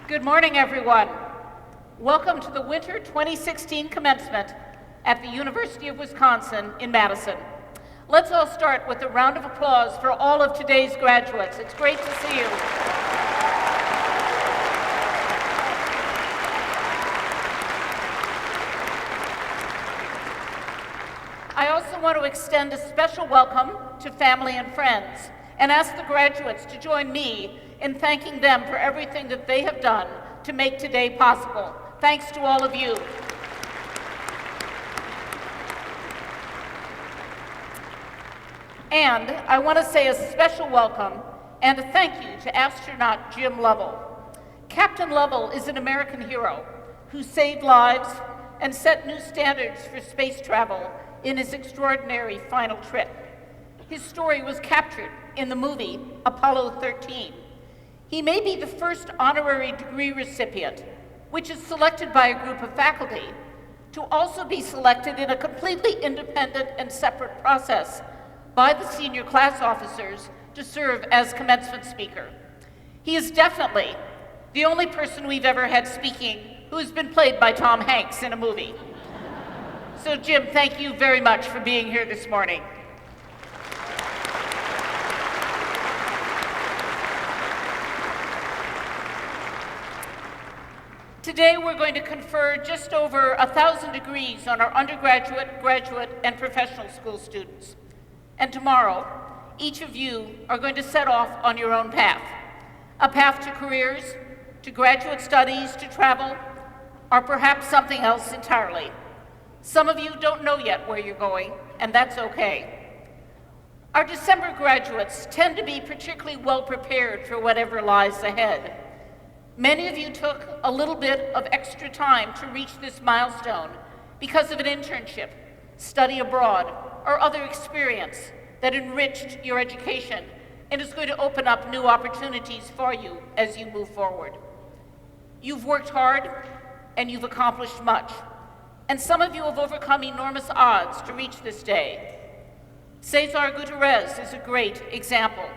Good morning, everyone. Welcome to the Winter 2016 Commencement at the University of Wisconsin in Madison. Let's all start with a round of applause for all of today's graduates. It's great to see you. I also want to extend a special welcome to family and friends and ask the graduates to join me in thanking them for everything that they have done to make today possible. Thanks to all of you. And I want to say a special welcome and a thank you to astronaut Jim Lovell. Captain Lovell is an American hero who saved lives and set new standards for space travel in his extraordinary final trip. His story was captured in the movie Apollo 13. He may be the first honorary degree recipient, which is selected by a group of faculty, to also be selected in a completely independent and separate process by the senior class officers to serve as commencement speaker. He is definitely the only person we've ever had speaking who has been played by Tom Hanks in a movie. So Jim, thank you very much for being here this morning. Today we're going to confer just over 1,000 degrees on our undergraduate, graduate, and professional school students. And tomorrow, each of you are going to set off on your own path. A path to careers, to graduate studies, to travel, or perhaps something else entirely. Some of you don't know yet where you're going, and that's okay. Our December graduates tend to be particularly well prepared for whatever lies ahead. Many of you took a little bit of extra time to reach this milestone because of an internship, study abroad, or other experience that enriched your education and is going to open up new opportunities for you as you move forward. You've worked hard and you've accomplished much, and some of you have overcome enormous odds to reach this day. Cesar Gutierrez is a great example.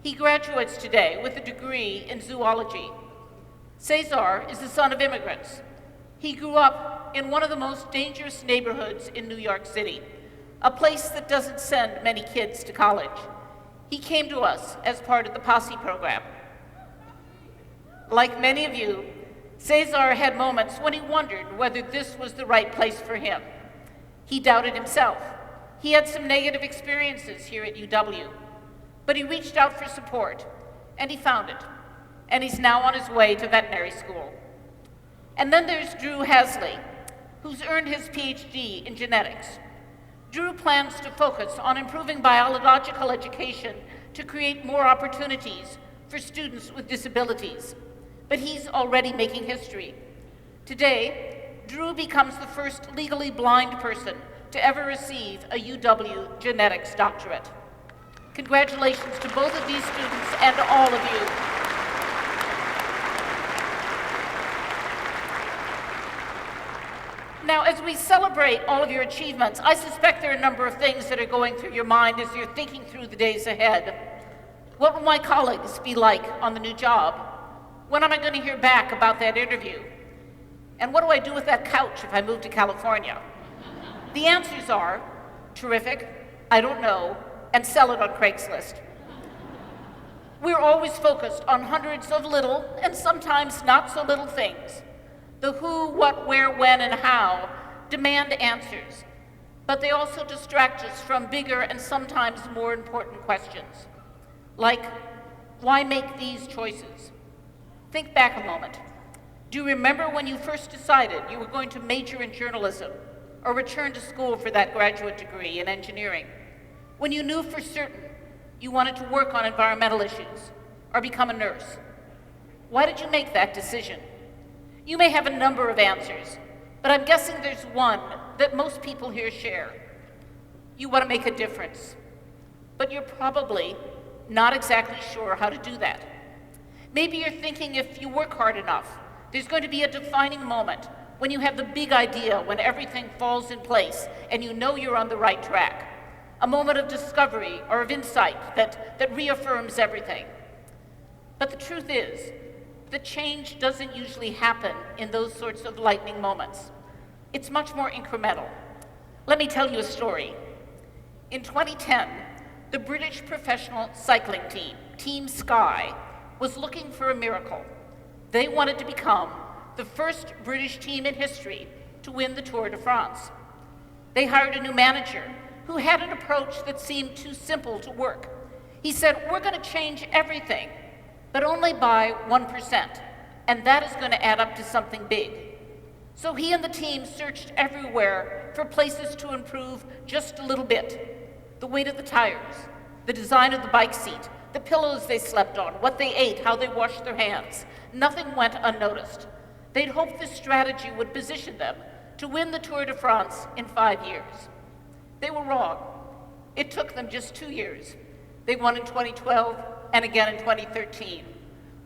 He graduates today with a degree in zoology. Cesar is the son of immigrants. He grew up in one of the most dangerous neighborhoods in New York City, a place that doesn't send many kids to college. He came to us as part of the Posse program. Like many of you, Cesar had moments when he wondered whether this was the right place for him. He doubted himself. He had some negative experiences here at UW, but he reached out for support, and he found it. And he's now on his way to veterinary school. And then there's Drew Hasley, who's earned his PhD in genetics. Drew plans to focus on improving biological education to create more opportunities for students with disabilities, but he's already making history. Today, Drew becomes the first legally blind person to ever receive a UW genetics doctorate. Congratulations to both of these students and to all of you. Now, as we celebrate all of your achievements, I suspect there are a number of things that are going through your mind as you're thinking through the days ahead. What will my colleagues be like on the new job? When am I going to hear back about that interview? And what do I do with that couch if I move to California? The answers are terrific, I don't know, and sell it on Craigslist. We're always focused on hundreds of little and sometimes not so little things. The who, what, where, when, and how demand answers, but they also distract us from bigger and sometimes more important questions, like, why make these choices? Think back a moment. Do you remember when you first decided you were going to major in journalism or return to school for that graduate degree in engineering? When you knew for certain you wanted to work on environmental issues or become a nurse? Why did you make that decision? You may have a number of answers, but I'm guessing there's one that most people here share. You want to make a difference, but you're probably not exactly sure how to do that. Maybe you're thinking if you work hard enough, there's going to be a defining moment when you have the big idea, when everything falls in place and you know you're on the right track. A moment of discovery or of insight that reaffirms everything. But the truth is, the change doesn't usually happen in those sorts of lightning moments. It's much more incremental. Let me tell you a story. In 2010, the British professional cycling team, Team Sky, was looking for a miracle. They wanted to become the first British team in history to win the Tour de France. They hired a new manager who had an approach that seemed too simple to work. He said, we're going to change everything, but only by 1%, and that is going to add up to something big. So he and the team searched everywhere for places to improve just a little bit. The weight of the tires, the design of the bike seat, the pillows they slept on, what they ate, how they washed their hands. Nothing went unnoticed. They'd hoped this strategy would position them to win the Tour de France in 5 years. They were wrong. It took them just 2 years. They won in 2012 and again in 2013.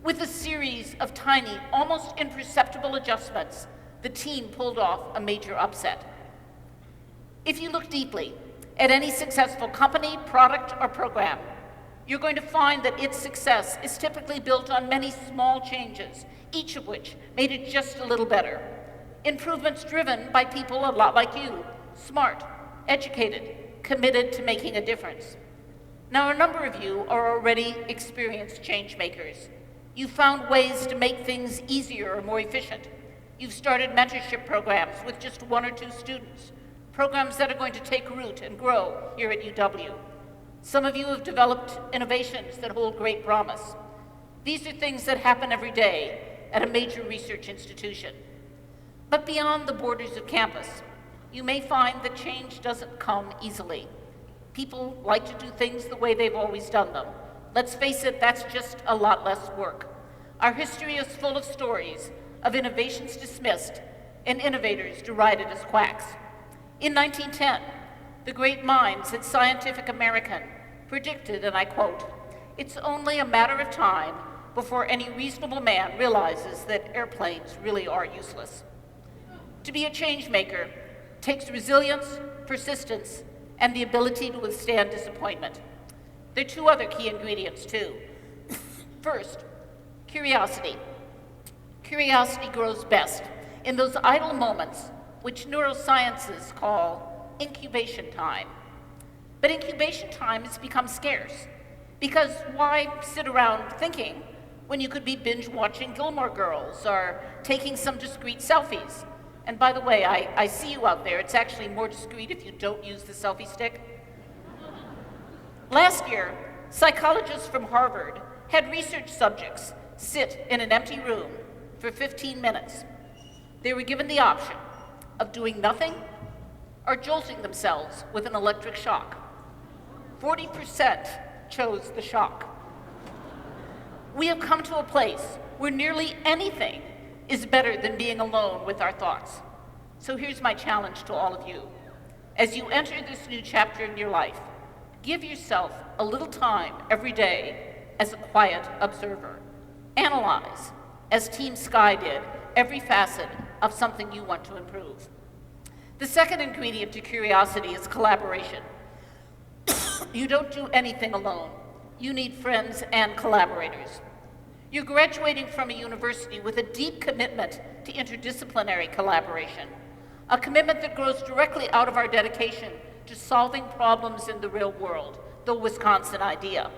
With a series of tiny, almost imperceptible adjustments, the team pulled off a major upset. If you look deeply at any successful company, product, or program, you're going to find that its success is typically built on many small changes, each of which made it just a little better. Improvements driven by people a lot like you, smart, educated, committed to making a difference. Now, a number of you are already experienced change makers. You've found ways to make things easier or more efficient. You've started mentorship programs with just 1 or 2 students, programs that are going to take root and grow here at UW. Some of you have developed innovations that hold great promise. These are things that happen every day at a major research institution. But beyond the borders of campus, you may find that change doesn't come easily. People like to do things the way they've always done them. Let's face it, that's just a lot less work. Our history is full of stories of innovations dismissed and innovators derided as quacks. In 1910, the great minds at Scientific American predicted, and I quote, "It's only a matter of time before any reasonable man realizes that airplanes really are useless." To be a change maker takes resilience, persistence, and the ability to withstand disappointment. There are 2 other key ingredients, too. First, curiosity. Curiosity grows best in those idle moments which neurosciences call incubation time. But incubation time has become scarce, because why sit around thinking when you could be binge watching Gilmore Girls or taking some discreet selfies? And by the way, I see you out there. It's actually more discreet if you don't use the selfie stick. Last year, psychologists from Harvard had research subjects sit in an empty room for 15 minutes. They were given the option of doing nothing or jolting themselves with an electric shock. 40% chose the shock. We have come to a place where nearly anything is better than being alone with our thoughts. So here's my challenge to all of you. As you enter this new chapter in your life, give yourself a little time every day as a quiet observer. Analyze, as Team Sky did, every facet of something you want to improve. The second ingredient to curiosity is collaboration. You don't do anything alone. You need friends and collaborators. You're graduating from a university with a deep commitment to interdisciplinary collaboration, a commitment that grows directly out of our dedication to solving problems in the real world, the Wisconsin idea.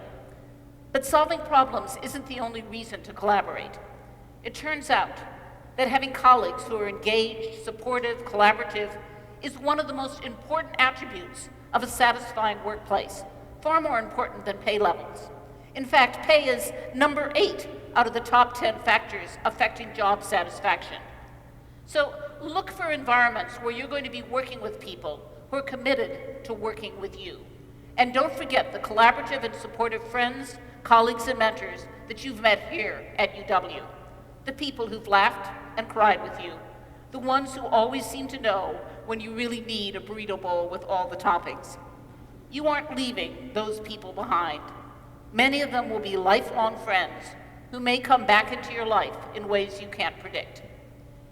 But solving problems isn't the only reason to collaborate. It turns out that having colleagues who are engaged, supportive, collaborative is one of the most important attributes of a satisfying workplace, far more important than pay levels. In fact, pay is number 8 out of the top 10 factors affecting job satisfaction. So look for environments where you're going to be working with people who are committed to working with you. And don't forget the collaborative and supportive friends, colleagues, and mentors that you've met here at UW. The people who've laughed and cried with you. The ones who always seem to know when you really need a burrito bowl with all the toppings. You aren't leaving those people behind. Many of them will be lifelong friends who may come back into your life in ways you can't predict.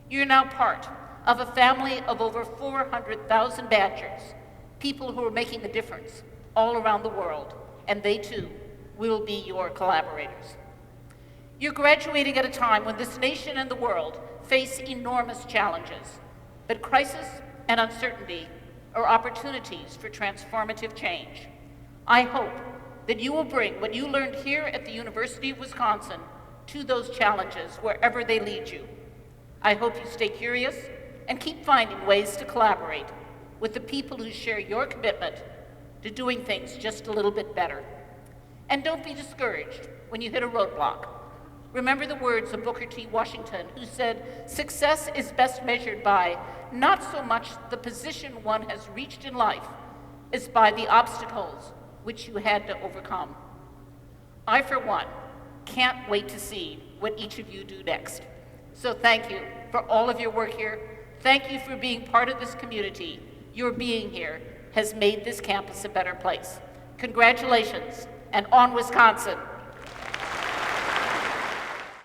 You're now part of a family of over 400,000 Badgers, people who are making a difference all around the world, and they too will be your collaborators. You're graduating at a time when this nation and the world face enormous challenges, but crisis and uncertainty are opportunities for transformative change. I hope that you will bring what you learned here at the University of Wisconsin to those challenges wherever they lead you. I hope you stay curious and keep finding ways to collaborate with the people who share your commitment to doing things just a little bit better. And don't be discouraged when you hit a roadblock. Remember the words of Booker T. Washington, who said, "Success is best measured by not so much the position one has reached in life as by the obstacles which you had to overcome." I, for one, can't wait to see what each of you do next. So thank you for all of your work here. Thank you for being part of this community. Your being here has made this campus a better place. Congratulations, and on Wisconsin.